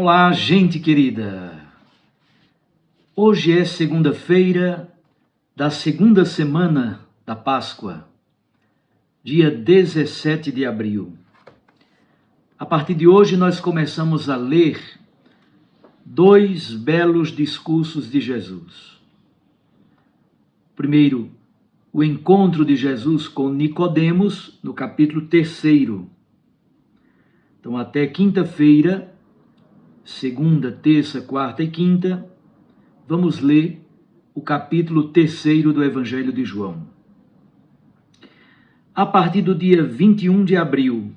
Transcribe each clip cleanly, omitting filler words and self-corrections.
Olá, gente querida! Hoje é segunda-feira da segunda semana da Páscoa, dia 17 de abril. A partir de hoje nós começamos a ler dois belos discursos de Jesus. Primeiro, o encontro de Jesus com Nicodemos, no capítulo 3. Então, até quinta-feira, segunda, terça, quarta e quinta, vamos ler o capítulo 3 do Evangelho de João. A partir do dia 21 de abril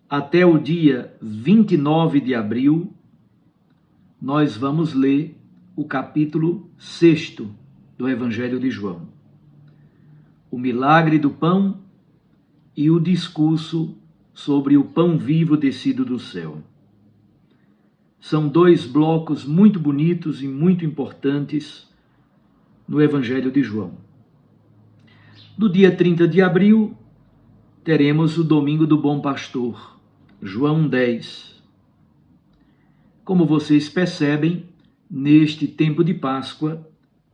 até o dia 29 de abril, nós vamos ler o capítulo 6 do Evangelho de João. O milagre do pão e o discurso sobre o pão vivo descido do céu. São dois blocos muito bonitos e muito importantes no Evangelho de João. No dia 30 de abril, teremos o Domingo do Bom Pastor, João 10. Como vocês percebem, neste tempo de Páscoa,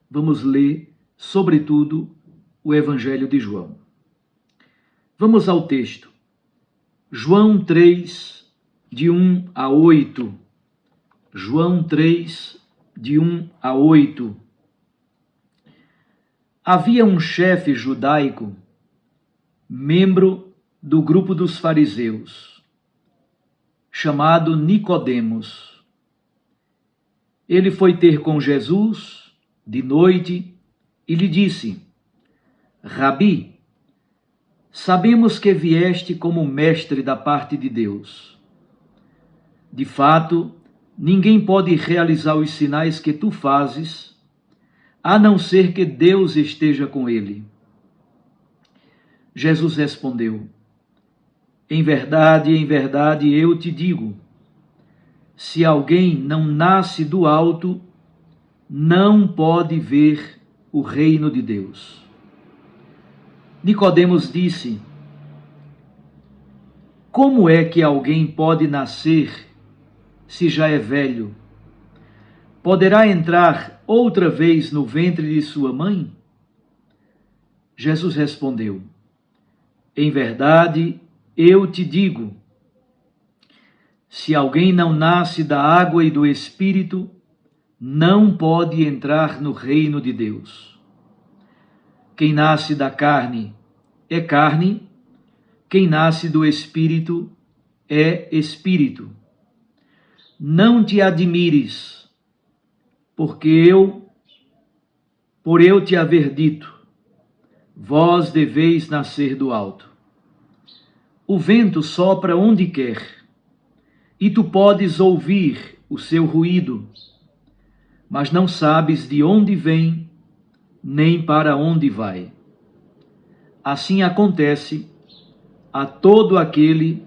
vamos ler, sobretudo, o Evangelho de João. Vamos ao texto. João 3, de 1 a 8. João 3, de 1 a 8. Havia um chefe judaico, membro do grupo dos fariseus, chamado Nicodemos. Ele foi ter com Jesus de noite e lhe disse: Rabi, sabemos que vieste como mestre da parte de Deus. De fato, ninguém pode realizar os sinais que tu fazes, a não ser que Deus esteja com ele. Jesus respondeu: em verdade, eu te digo, se alguém não nasce do alto, não pode ver o reino de Deus. Nicodemos disse: como é que alguém pode nascer se já é velho? Poderá entrar outra vez no ventre de sua mãe? Jesus respondeu: em verdade, eu te digo, se alguém não nasce da água e do Espírito, não pode entrar no reino de Deus. Quem nasce da carne é carne, quem nasce do Espírito é Espírito. Não te admires, por eu te haver dito, vós deveis nascer do alto. O vento sopra onde quer, e tu podes ouvir o seu ruído, mas não sabes de onde vem, nem para onde vai. Assim acontece a todo aquele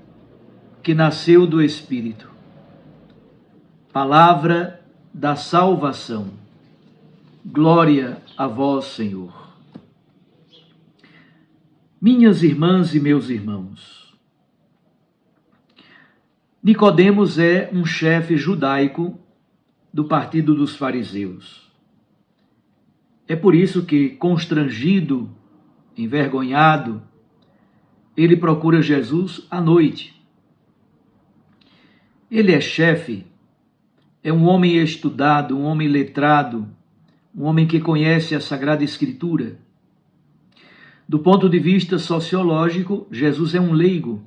que nasceu do Espírito. Palavra da salvação. Glória a vós, Senhor. Minhas irmãs e meus irmãos, Nicodemos é um chefe judaico do partido dos fariseus. É por isso que, constrangido, envergonhado, ele procura Jesus à noite. Ele é chefe, é um homem estudado, um homem letrado, um homem que conhece a Sagrada Escritura. Do ponto de vista sociológico, Jesus é um leigo.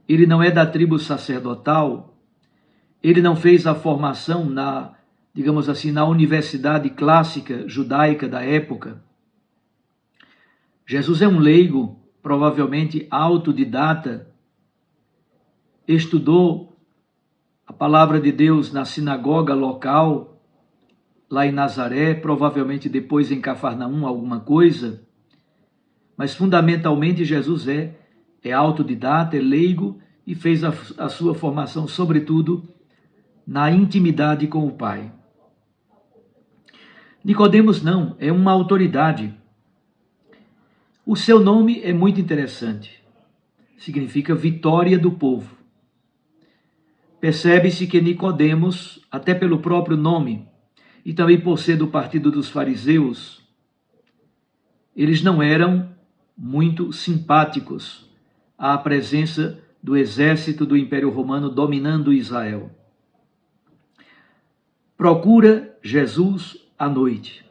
Ele não é da tribo sacerdotal, ele não fez a formação na universidade clássica judaica da época. Jesus é um leigo, provavelmente autodidata, estudou a palavra de Deus na sinagoga local, lá em Nazaré, provavelmente depois em Cafarnaum, alguma coisa, mas fundamentalmente Jesus é autodidata, é leigo e fez a sua formação, sobretudo, na intimidade com o Pai. Nicodemos não, é uma autoridade. O seu nome é muito interessante. Significa vitória do povo. Percebe-se que Nicodemos, até pelo próprio nome, e também por ser do partido dos fariseus, eles não eram muito simpáticos à presença do exército do Império Romano dominando Israel. Procura Jesus à noite.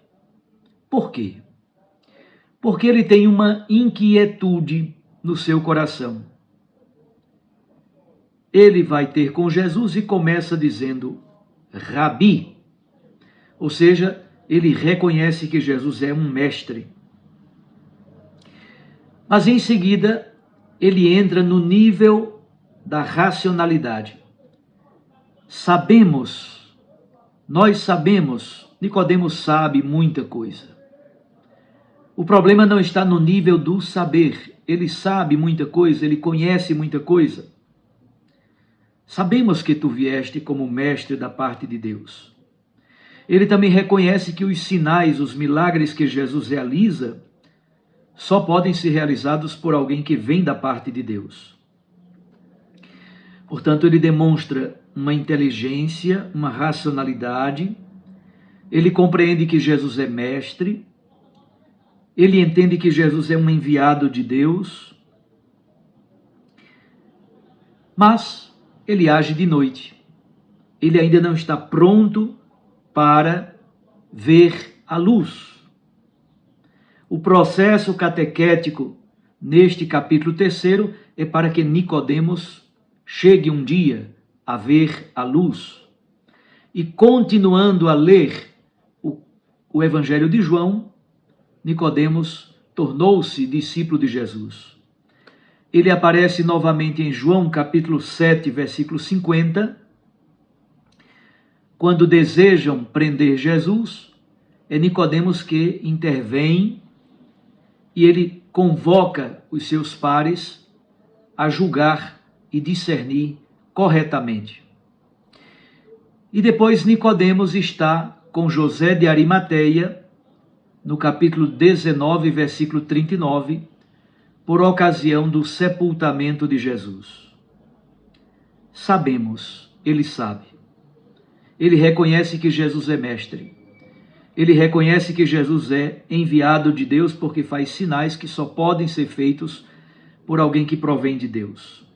Por quê? Porque ele tem uma inquietude no seu coração. Ele vai ter com Jesus e começa dizendo, Rabi, ou seja, ele reconhece que Jesus é um mestre. Mas em seguida, ele entra no nível da racionalidade. Nós sabemos, Nicodemos sabe muita coisa. O problema não está no nível do saber. Ele sabe muita coisa, ele conhece muita coisa. Sabemos que tu vieste como mestre da parte de Deus. Ele também reconhece que os sinais, os milagres que Jesus realiza, só podem ser realizados por alguém que vem da parte de Deus. Portanto, ele demonstra uma inteligência, uma racionalidade, ele compreende que Jesus é mestre, ele entende que Jesus é um enviado de Deus, mas ele age de noite. Ele ainda não está pronto para ver a luz. O processo catequético neste capítulo 3 é para que Nicodemos chegue um dia a ver a luz. E continuando a ler o Evangelho de João, Nicodemos tornou-se discípulo de Jesus. Ele aparece novamente em João capítulo 7, versículo 50, quando desejam prender Jesus, é Nicodemos que intervém e ele convoca os seus pares a julgar e discernir corretamente. E depois Nicodemos está com José de Arimateia, no capítulo 19, versículo 39, por ocasião do sepultamento de Jesus. Sabemos, ele sabe. Ele reconhece que Jesus é mestre. Ele reconhece que Jesus é enviado de Deus porque faz sinais que só podem ser feitos por alguém que provém de Deus.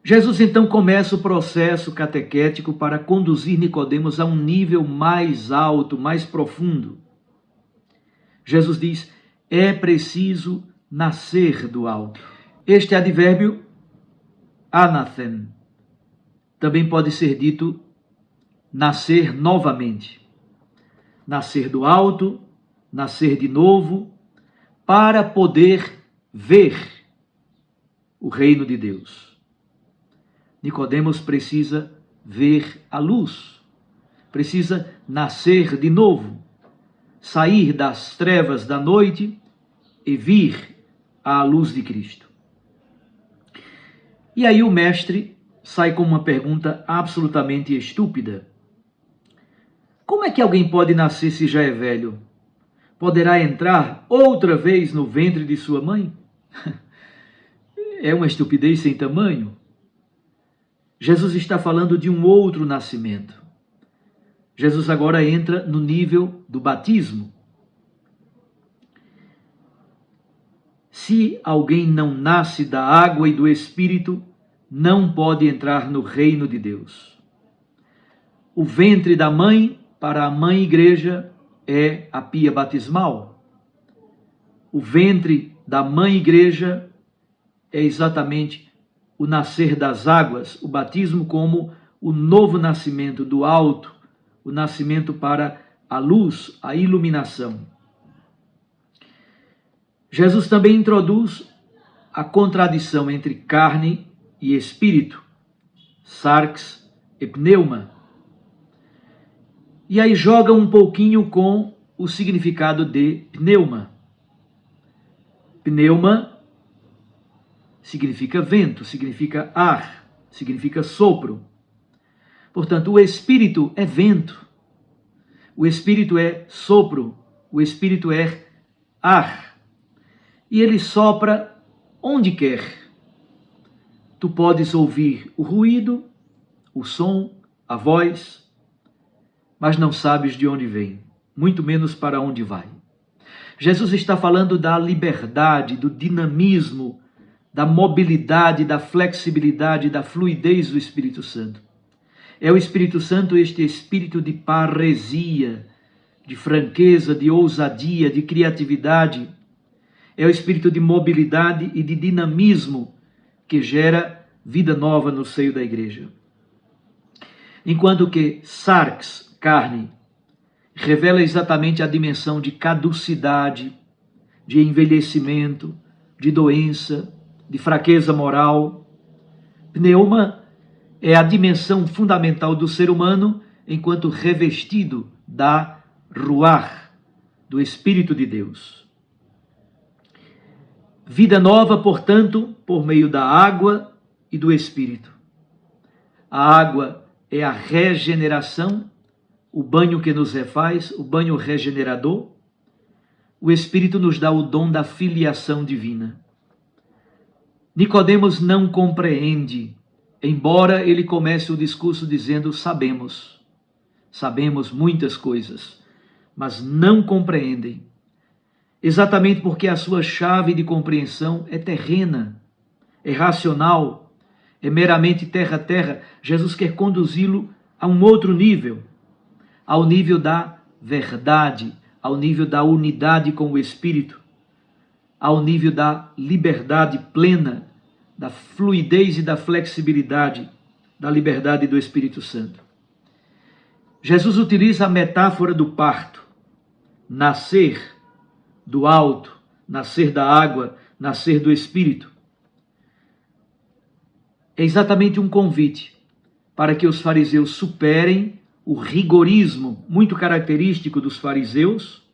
Jesus então começa o processo catequético para conduzir Nicodemos a um nível mais alto, mais profundo. Jesus diz, é preciso nascer do alto. Este advérbio, anathen, também pode ser dito nascer novamente. Nascer do alto, nascer de novo, para poder ver o reino de Deus. Nicodemos precisa ver a luz, precisa nascer de novo, sair das trevas da noite e vir à luz de Cristo. E aí o mestre sai com uma pergunta absolutamente estúpida. Como é que alguém pode nascer se já é velho? Poderá entrar outra vez no ventre de sua mãe? É uma estupidez sem tamanho. Jesus está falando de um outro nascimento. Jesus agora entra no nível do batismo. Se alguém não nasce da água e do Espírito, não pode entrar no reino de Deus. O ventre da mãe, para a mãe igreja, é a pia batismal. O ventre da mãe igreja é exatamente o nascer das águas, o batismo como o novo nascimento do alto, o nascimento para a luz, a iluminação. Jesus também introduz a contradição entre carne e espírito, sarx e pneuma. E aí joga um pouquinho com o significado de pneuma. Pneuma significa vento, significa ar, significa sopro. Portanto, o Espírito é vento, o Espírito é sopro, o Espírito é ar. E ele sopra onde quer. Tu podes ouvir o ruído, o som, a voz, mas não sabes de onde vem, muito menos para onde vai. Jesus está falando da liberdade, do dinamismo, da mobilidade, da flexibilidade, da fluidez do Espírito Santo. É o Espírito Santo este espírito de parresia, de franqueza, de ousadia, de criatividade. É o espírito de mobilidade e de dinamismo que gera vida nova no seio da igreja. Enquanto que sarx, carne, revela exatamente a dimensão de caducidade, de envelhecimento, de doença, de fraqueza moral. Pneuma é a dimensão fundamental do ser humano enquanto revestido da ruach, do Espírito de Deus. Vida nova, portanto, por meio da água e do Espírito. A água é a regeneração, o banho que nos refaz, o banho regenerador. O Espírito nos dá o dom da filiação divina. Nicodemos não compreende, embora ele comece o discurso dizendo sabemos muitas coisas, mas não compreendem. Exatamente porque a sua chave de compreensão é terrena, é racional, é meramente terra-terra. Jesus quer conduzi-lo a um outro nível, ao nível da verdade, ao nível da unidade com o Espírito, ao nível da liberdade plena, da fluidez e da flexibilidade, da liberdade do Espírito Santo. Jesus utiliza a metáfora do parto, nascer do alto, nascer da água, nascer do Espírito. É exatamente um convite para que os fariseus superem o rigorismo muito característico dos fariseus,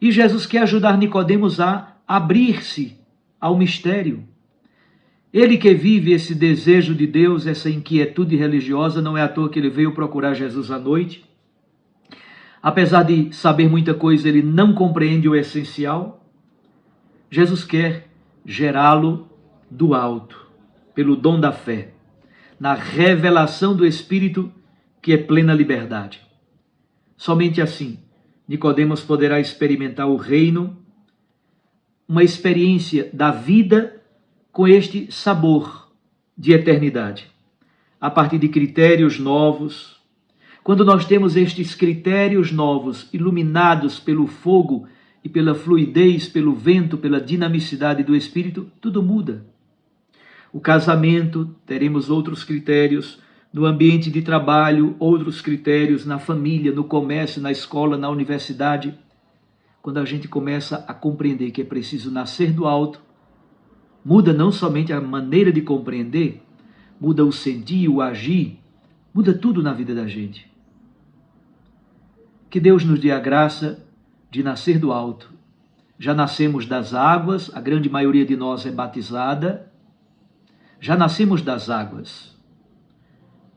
e Jesus quer ajudar Nicodemos a abrir-se ao mistério. Ele que vive esse desejo de Deus, essa inquietude religiosa, não é à toa que ele veio procurar Jesus à noite. Apesar de saber muita coisa, ele não compreende o essencial. Jesus quer gerá-lo do alto, pelo dom da fé, na revelação do Espírito, que é plena liberdade. Somente assim, Nicodemos poderá experimentar o reino, uma experiência da vida com este sabor de eternidade, a partir de critérios novos. Quando nós temos estes critérios novos, iluminados pelo fogo e pela fluidez, pelo vento, pela dinamicidade do Espírito, tudo muda. O casamento, teremos outros critérios, no ambiente de trabalho, outros critérios, na família, no comércio, na escola, na universidade. Quando a gente começa a compreender que é preciso nascer do alto, muda não somente a maneira de compreender, muda o sentir, o agir, muda tudo na vida da gente. Que Deus nos dê a graça de nascer do alto. Já nascemos das águas, a grande maioria de nós é batizada, já nascemos das águas,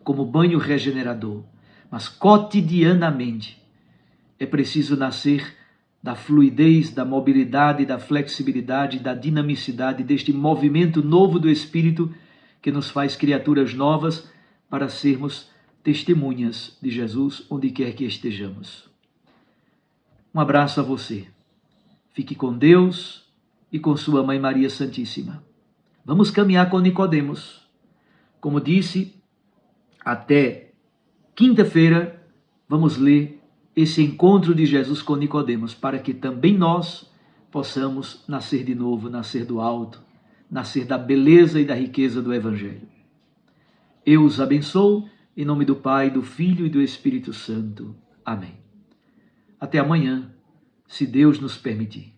como banho regenerador, mas cotidianamente é preciso nascer da fluidez, da mobilidade, da flexibilidade, da dinamicidade, deste movimento novo do Espírito que nos faz criaturas novas para sermos testemunhas de Jesus onde quer que estejamos. Um abraço a você. Fique com Deus e com sua Mãe Maria Santíssima. Vamos caminhar com Nicodemos. Como disse, até quinta-feira vamos ler esse encontro de Jesus com Nicodemos, para que também nós possamos nascer de novo, nascer do alto, nascer da beleza e da riqueza do Evangelho. Eu os abençoo, em nome do Pai, do Filho e do Espírito Santo. Amém. Até amanhã, se Deus nos permitir.